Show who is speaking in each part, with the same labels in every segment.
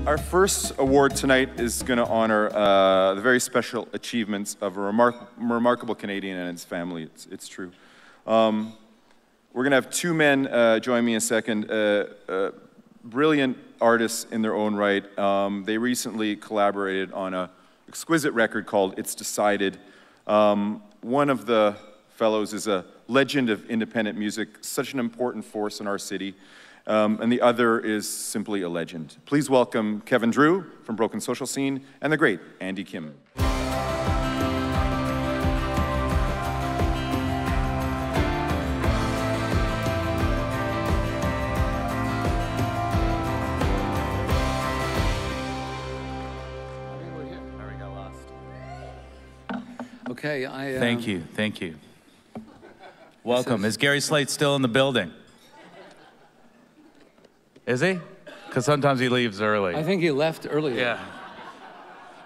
Speaker 1: Our first award tonight is going to honor the very special achievements of a remarkable Canadian and his family. It's true. We're going to have two men join me in a second. Brilliant artists in their own right. They recently collaborated on an exquisite record called It's Decided. One of the fellows is a legend of independent music, such an important force in our city. And the other is simply a legend. Please welcome Kevin Drew from Broken Social Scene and the great Andy Kim.
Speaker 2: Okay,
Speaker 3: Thank you, thank you. Welcome. Is Gary Slaight still in the building? Is he? Because sometimes he leaves early.
Speaker 2: I think he left earlier.
Speaker 3: Yeah.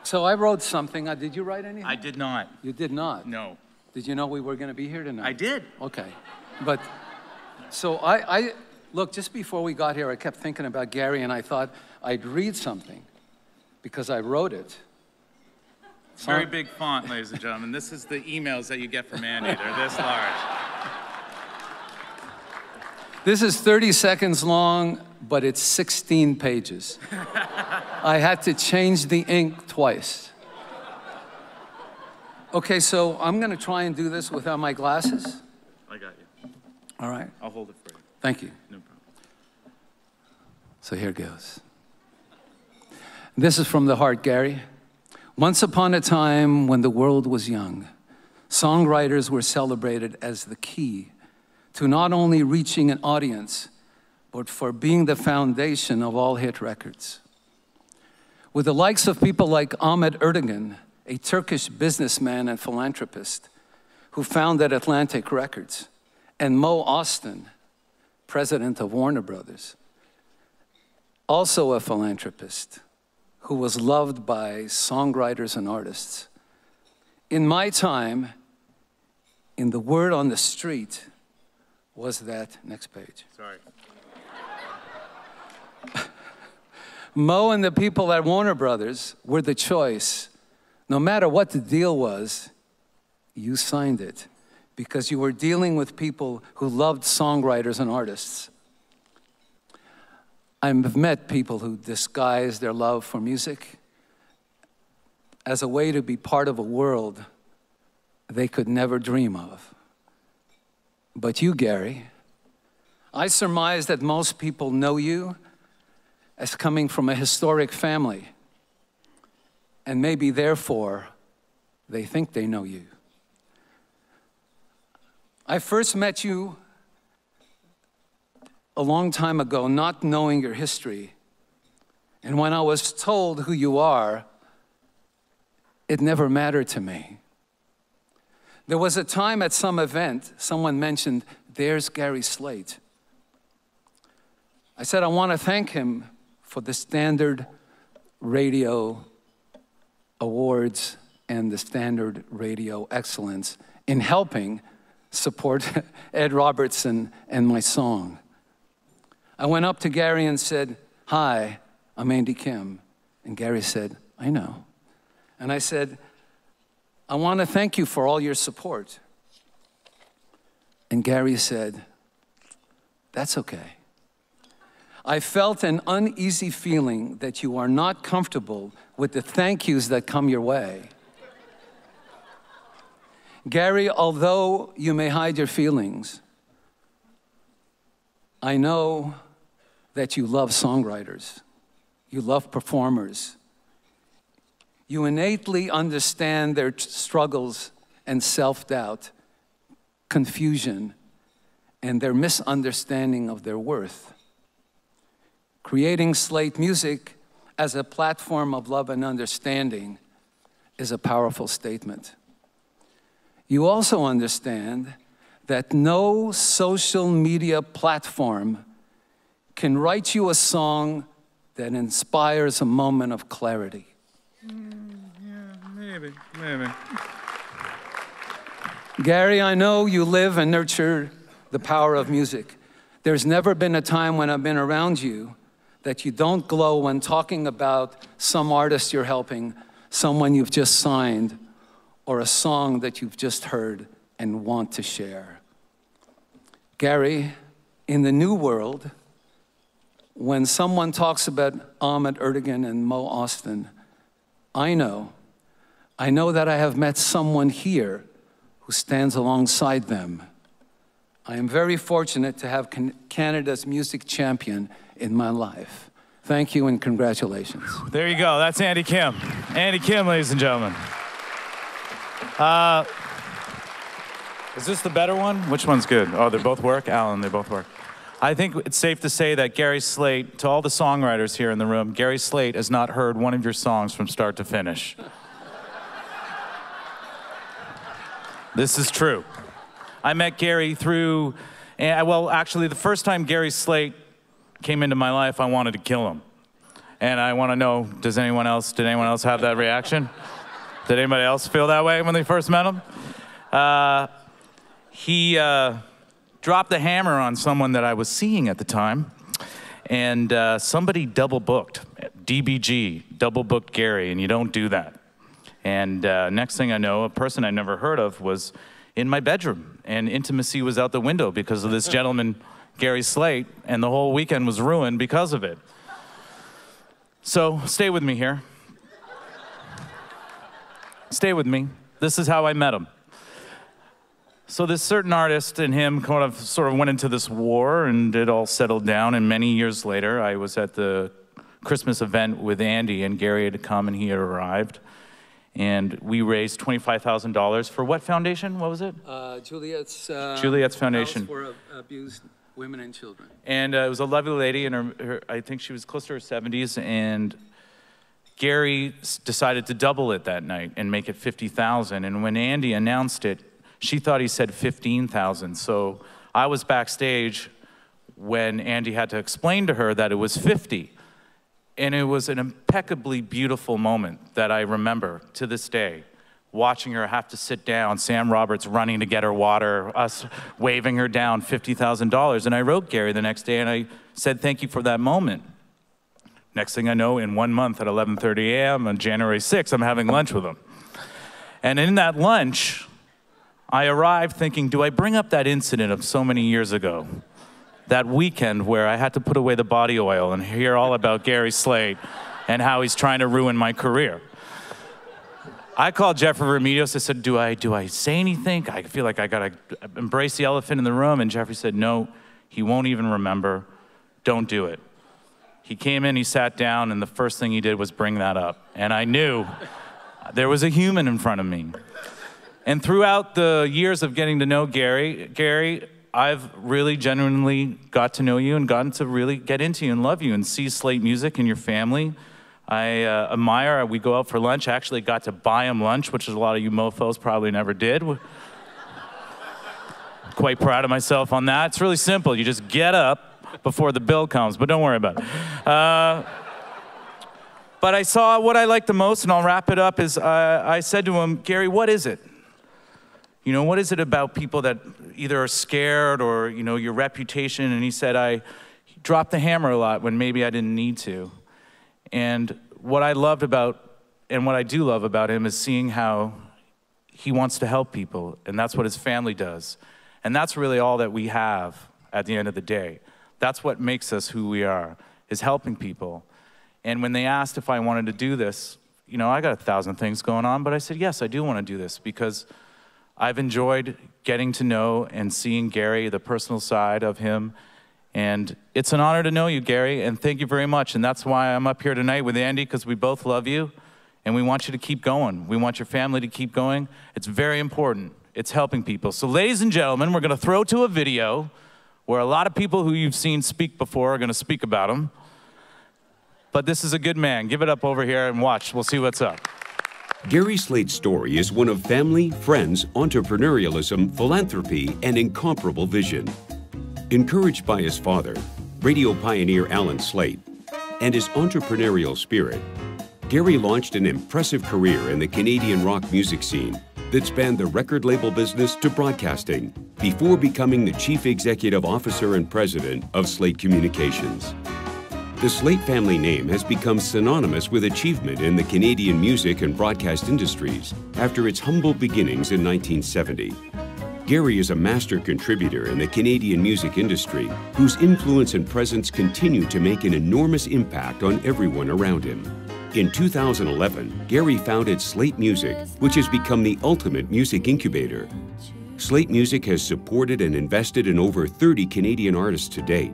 Speaker 2: So I wrote something. Did you write anything?
Speaker 3: I did not.
Speaker 2: You did not?
Speaker 3: No.
Speaker 2: Did you know we were going to be here tonight?
Speaker 3: I did.
Speaker 2: Okay. But, so look, just before we got here, I kept thinking about Gary, and I thought I'd read something because I wrote it.
Speaker 3: Very big font, ladies and gentlemen. This is the emails that you get from Andy. They're this large.
Speaker 2: This is 30 seconds long, but it's 16 pages. I had to change the ink twice. Okay, so I'm gonna try and do this without my glasses.
Speaker 3: I got you.
Speaker 2: All right.
Speaker 3: I'll hold it for you.
Speaker 2: Thank you.
Speaker 3: No problem.
Speaker 2: So here goes. This is from the heart, Gary. Once upon a time when the world was young, songwriters were celebrated as the key to not only reaching an audience, but for being the foundation of all hit records. With the likes of people like Ahmet Ertegun, a Turkish businessman and philanthropist who founded Atlantic Records, and Mo Ostin, president of Warner Brothers, also a philanthropist who was loved by songwriters and artists. In my time, in the word on the street, was that, next page.
Speaker 3: Sorry.
Speaker 2: Mo and the people at Warner Brothers were the choice. No matter what the deal was, you signed it because you were dealing with people who loved songwriters and artists. I've met people who disguise their love for music as a way to be part of a world they could never dream of. But you, Gary, I surmise that most people know you as coming from a historic family, and maybe therefore they think they know you. I first met you a long time ago, not knowing your history, and when I was told who you are, it never mattered to me. There was a time at some event, someone mentioned, "There's Gary Slaight." I said, I want to thank him for the Standard Radio Awards and the Standard Radio Excellence in helping support Ed Robertson and my song. I went up to Gary and said, "Hi, I'm Andy Kim." And Gary said, "I know." And I said, "I want to thank you for all your support." And Gary said, "That's okay." I felt an uneasy feeling that you are not comfortable with the thank yous that come your way. Gary, although you may hide your feelings, I know that you love songwriters, you love performers. You innately understand their struggles and self-doubt, confusion, and their misunderstanding of their worth. Creating Slaight music as a platform of love and understanding is a powerful statement. You also understand that no social media platform can write you a song that inspires a moment of clarity.
Speaker 3: Yeah, maybe.
Speaker 2: Gary, I know you live and nurture the power of music. There's never been a time when I've been around you that you don't glow when talking about some artist you're helping, someone you've just signed, or a song that you've just heard and want to share. Gary, in the new world, when someone talks about Ahmet, Ertegun, and Mo Ostin, I know that I have met someone here who stands alongside them. I am very fortunate to have Canada's music champion in my life. Thank you and congratulations.
Speaker 3: There you go. That's Andy Kim. Andy Kim, ladies and gentlemen. Is this the better one? Which one's good? Oh, they both work? Allan, they both work. I think it's safe to say that Gary Slaight, to all the songwriters here in the room, Gary Slaight has not heard one of your songs from start to finish. This is true. I met Gary through, well, actually, the first time Gary Slaight came into my life, I wanted to kill him. And I want to know, did anyone else have that reaction? Did anybody else feel that way when they first met him? He dropped the hammer on someone that I was seeing at the time, and somebody double booked, DBG, double booked Gary, and you don't do that. And next thing I know, a person I never heard of was in my bedroom, and intimacy was out the window because of this gentleman, Gary Slaight, and the whole weekend was ruined because of it. So stay with me here. Stay with me. This is how I met him. So this certain artist and him sort of went into this war, and it all settled down, and many years later, I was at the Christmas event with Andy, and Gary had come and he had arrived. And we raised $25,000 for what foundation? What was it?
Speaker 2: Juliet's
Speaker 3: Foundation.
Speaker 2: House for Abused Women and Children.
Speaker 3: And it was a lovely lady, and I think she was close to her 70s, and Gary decided to double it that night and make it $50,000. And when Andy announced it, she thought he said $15,000. So I was backstage when Andy had to explain to her that it was $50,000. And it was an impeccably beautiful moment that I remember to this day, watching her have to sit down, Sam Roberts running to get her water, us waving her down $50,000. And I wrote Gary the next day and I said, thank you for that moment. Next thing I know, in 1 month at 11:30 a.m. on January 6th, I'm having lunch with him. And in that lunch, I arrived thinking, do I bring up that incident of so many years ago? That weekend where I had to put away the body oil and hear all about Gary Slaight and how he's trying to ruin my career. I called Jeffrey Remedios. I said, do I say anything? I feel like I gotta embrace the elephant in the room. And Jeffrey said, no, he won't even remember. Don't do it. He came in, he sat down, and the first thing he did was bring that up. And I knew there was a human in front of me. And throughout the years of getting to know Gary, I've really genuinely got to know you and gotten to really get into you and love you and see Slaight music and your family. I admire, we go out for lunch. I actually got to buy him lunch, which a lot of you mofos probably never did. Quite proud of myself on that. It's really simple. You just get up before the bill comes, but don't worry about it. But I saw what I liked the most, and I'll wrap it up, is I said to him, Gary, what is it? You know, what is it about people that either are scared or, you know, your reputation? And he said, I dropped the hammer a lot when maybe I didn't need to. And what I loved about, and what I do love about him, is seeing how he wants to help people, and that's what his family does. And that's really all that we have at the end of the day. That's what makes us who we are, is helping people. And when they asked if I wanted to do this, you know, I got 1,000 things going on, but I said, yes, I do want to do this, because I've enjoyed getting to know and seeing Gary, the personal side of him. And it's an honor to know you, Gary, and thank you very much. And that's why I'm up here tonight with Andy, because we both love you, and we want you to keep going. We want your family to keep going. It's very important. It's helping people. So ladies and gentlemen, we're going to throw to a video where a lot of people who you've seen speak before are going to speak about him. But this is a good man. Give it up over here and watch. We'll see what's up.
Speaker 4: Gary Slaight's story is one of family, friends, entrepreneurialism, philanthropy, and incomparable vision. Encouraged by his father, radio pioneer Allan Slaight, and his entrepreneurial spirit, Gary launched an impressive career in the Canadian rock music scene that spanned the record label business to broadcasting before becoming the Chief Executive Officer and President of Slaight Communications. The Slaight family name has become synonymous with achievement in the Canadian music and broadcast industries after its humble beginnings in 1970. Gary is a master contributor in the Canadian music industry whose influence and presence continue to make an enormous impact on everyone around him. In 2011, Gary founded Slaight Music, which has become the ultimate music incubator. Slaight Music has supported and invested in over 30 Canadian artists to date.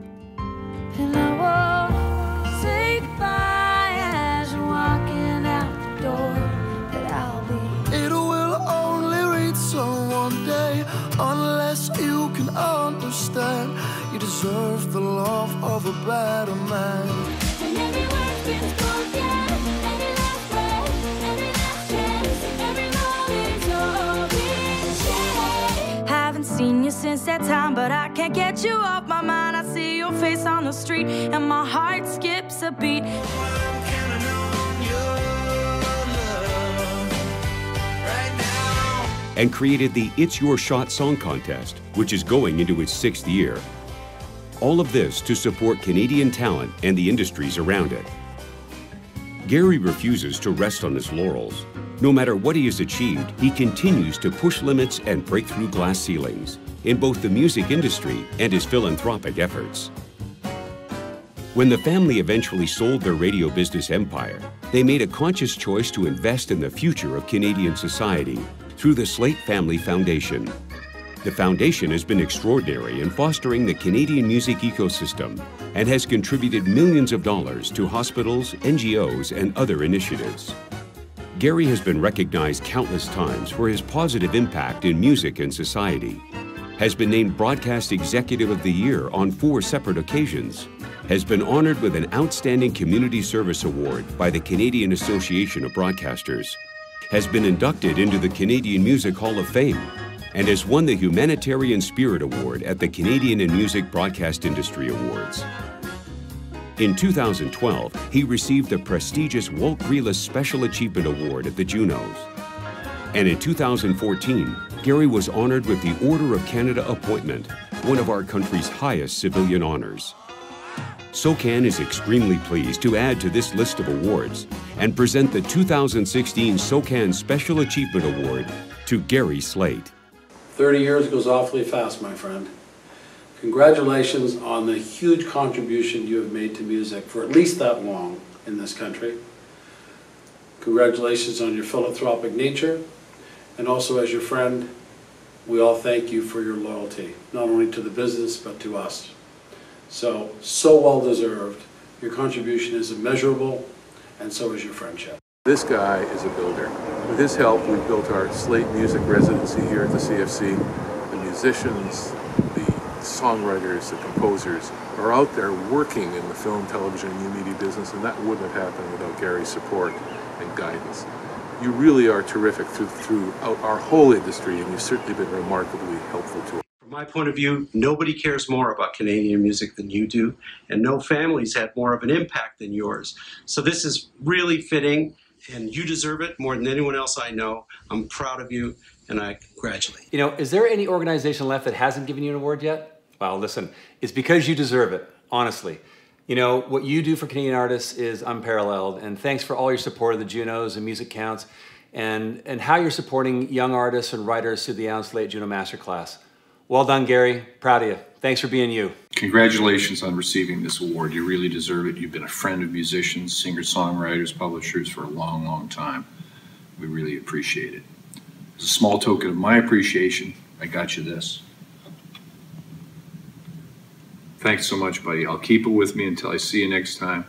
Speaker 5: And I won't say goodbye as you're walking out the door, but I'll be. It will only reach someone day unless you can understand. You deserve the love of a better man. And every word's been spoken, every last breath, every last chance, every moment's all been shared. Haven't seen you since that time, but I can't get you off my mind. I see your face on the street, and my heart skips a beat.
Speaker 4: And created the It's Your Shot song contest, which is going into its 6th year. All of this to support Canadian talent and the industries around it. Gary refuses to rest on his laurels. No matter what he has achieved, he continues to push limits and break through glass ceilings in both the music industry and his philanthropic efforts. When the family eventually sold their radio business empire, they made a conscious choice to invest in the future of Canadian society through the Slaight Family Foundation. The foundation has been extraordinary in fostering the Canadian music ecosystem and has contributed millions of dollars to hospitals, NGOs, and other initiatives. Gary has been recognized countless times for his positive impact in music and society, has been named Broadcast Executive of the Year on 4 separate occasions, has been honored with an Outstanding Community Service Award by the Canadian Association of Broadcasters, has been inducted into the Canadian Music Hall of Fame, and has won the Humanitarian Spirit Award at the Canadian and Music Broadcast Industry Awards. In 2012, he received the prestigious Walt Grealis Special Achievement Award at the Junos. And in 2014, Gary was honored with the Order of Canada Appointment, one of our country's highest civilian honors. SOCAN is extremely pleased to add to this list of awards and present the 2016 SOCAN Special Achievement Award to Gary Slaight.
Speaker 6: 30 years goes awfully fast, my friend. Congratulations on the huge contribution you have made to music for at least that long in this country. Congratulations on your philanthropic nature, and also as your friend, we all thank you for your loyalty, not only to the business, but to us. So well deserved. Your contribution is immeasurable, and so is your friendship.
Speaker 7: This guy is a builder. With his help, we've built our Slaight Music residency here at the CFC. The musicians, the songwriters, the composers are out there working in the film, television, and new media business, and that wouldn't have happened without Gary's support and guidance. You really are terrific throughout our whole industry, and you've certainly been remarkably helpful to us.
Speaker 8: From my point of view, nobody cares more about Canadian music than you do, and no family's had more of an impact than yours. So this is really fitting, and you deserve it more than anyone else I know. I'm proud of you, and I congratulate you.
Speaker 9: You know, is there any organization left that hasn't given you an award yet? Well, listen, it's because you deserve it, honestly. You know, what you do for Canadian artists is unparalleled, and thanks for all your support of the Junos and Music Counts, and how you're supporting young artists and writers through the Allan Slaight Juno Masterclass. Well done, Gary. Proud of you. Thanks for being you.
Speaker 10: Congratulations on receiving this award. You really deserve it. You've been a friend of musicians, singers, publishers for a long, long time. We really appreciate it. As a small token of my appreciation, I got you this. Thanks so much, buddy. I'll keep it with me until I see you next time,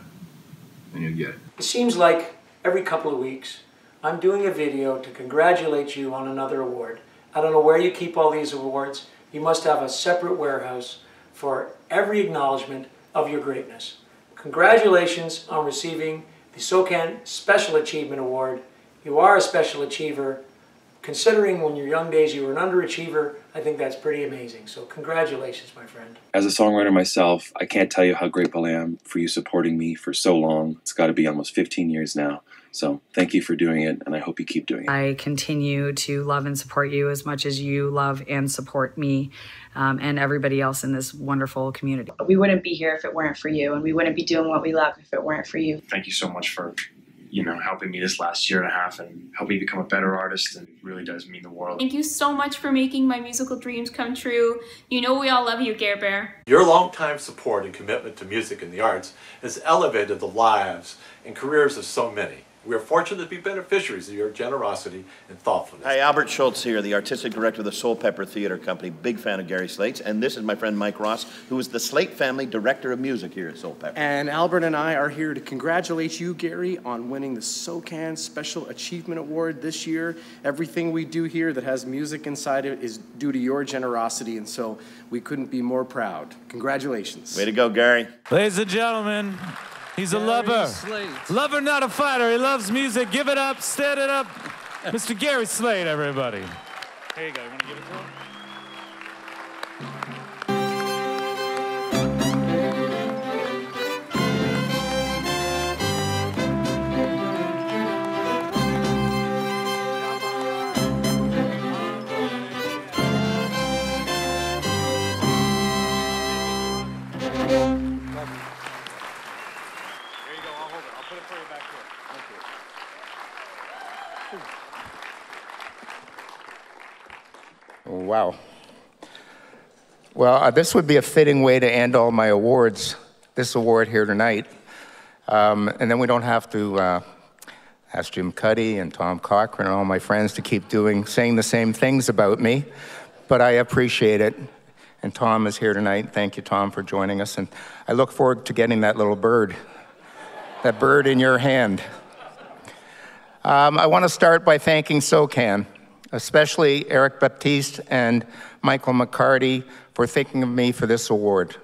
Speaker 10: and you'll get it.
Speaker 11: It seems like every couple of weeks, I'm doing a video to congratulate you on another award. I don't know where you keep all these awards. You must have a separate warehouse for every acknowledgement of your greatness. Congratulations on receiving the SOCAN Special Achievement Award. You are a special achiever. considering when your young days you were an underachiever, I think that's pretty amazing. So congratulations, my friend.
Speaker 12: As a songwriter myself, I can't tell you how grateful I am for you supporting me for so long. It's got to be almost 15 years now. So thank you for doing it, and I hope you keep doing it.
Speaker 13: I continue to love and support you as much as you love and support me and everybody else in this wonderful community.
Speaker 14: We wouldn't be here if it weren't for you, and we wouldn't be doing what we love if it weren't for you.
Speaker 15: Thank you so much for, helping me this last year and a half and helping me become a better artist, and it really does mean the world.
Speaker 16: Thank you so much for making my musical dreams come true. You know we all love you, Gare Bear.
Speaker 17: Your longtime support and commitment to music and the arts has elevated the lives and careers of so many. We are fortunate to be beneficiaries of your generosity and thoughtfulness.
Speaker 18: Hi, Albert Schultz here, the Artistic Director of the Soul Pepper Theatre Company. Big fan of Gary Slaight. And this is my friend Mike Ross, who is the Slaight family Director of Music here at Soul Pepper.
Speaker 19: And Albert and I are here to congratulate you, Gary, on winning the SOCAN Special Achievement Award this year. Everything we do here that has music inside it is due to your generosity, and so we couldn't be more proud. Congratulations.
Speaker 18: Way to go, Gary.
Speaker 3: Ladies and gentlemen, he's a lover. Lover, not a fighter. He loves music. Give it up, stand it up. Mr. Gary Slaight, everybody. Here you go. You want to give it to him?
Speaker 20: Wow. Well, this would be a fitting way to end all my awards, this award here tonight. And then we don't have to ask Jim Cuddy and Tom Cochrane and all my friends to keep saying the same things about me, but I appreciate it. And Tom is here tonight. Thank you, Tom, for joining us. And I look forward to getting that little bird, that bird in your hand. I want to start by thanking SOCAN, especially Eric Baptiste and Michael McCarty for thinking of me for this award.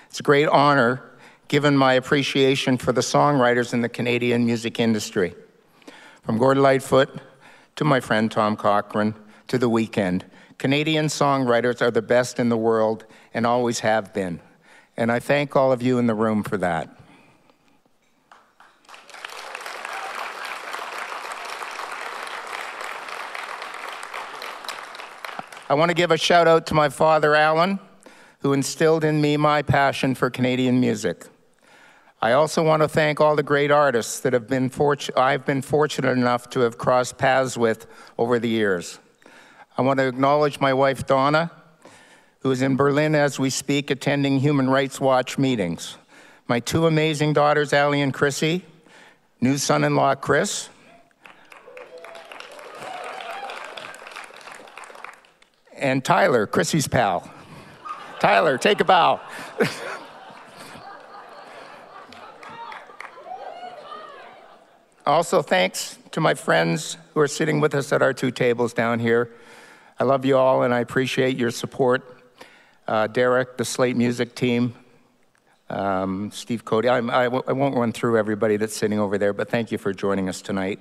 Speaker 20: It's a great honor, given my appreciation for the songwriters in the Canadian music industry. From Gordon Lightfoot to my friend Tom Cochrane to The Weeknd, Canadian songwriters are the best in the world and always have been. And I thank all of you in the room for that. I want to give a shout out to my father, Allan, who instilled in me my passion for Canadian music. I also want to thank all the great artists that I've been fortunate enough to have crossed paths with over the years. I want to acknowledge my wife, Donna, who is in Berlin as we speak, attending Human Rights Watch meetings. My two amazing daughters, Allie and Chrissy, new son-in-law, Chris, and Tyler, Chrissy's pal. Tyler, take a bow. Also, thanks to my friends who are sitting with us at our two tables down here. I love you all, and I appreciate your support. Derek, the Slaight Music team, Steve Cody. I won't run through everybody that's sitting over there, but thank you for joining us tonight.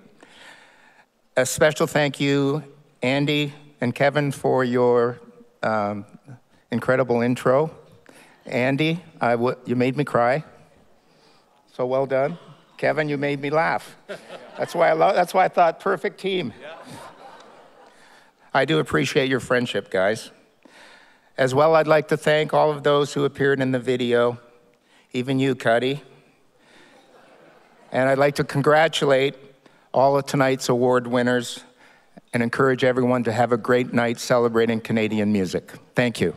Speaker 20: A special thank you, Andy and Kevin, for your incredible intro. Andy, you made me cry. So well done. Kevin, you made me laugh. That's why I thought perfect team. I do appreciate your friendship, guys. As well, I'd like to thank all of those who appeared in the video, even you, Cuddy. And I'd like to congratulate all of tonight's award winners and encourage everyone to have a great night celebrating Canadian music. Thank you.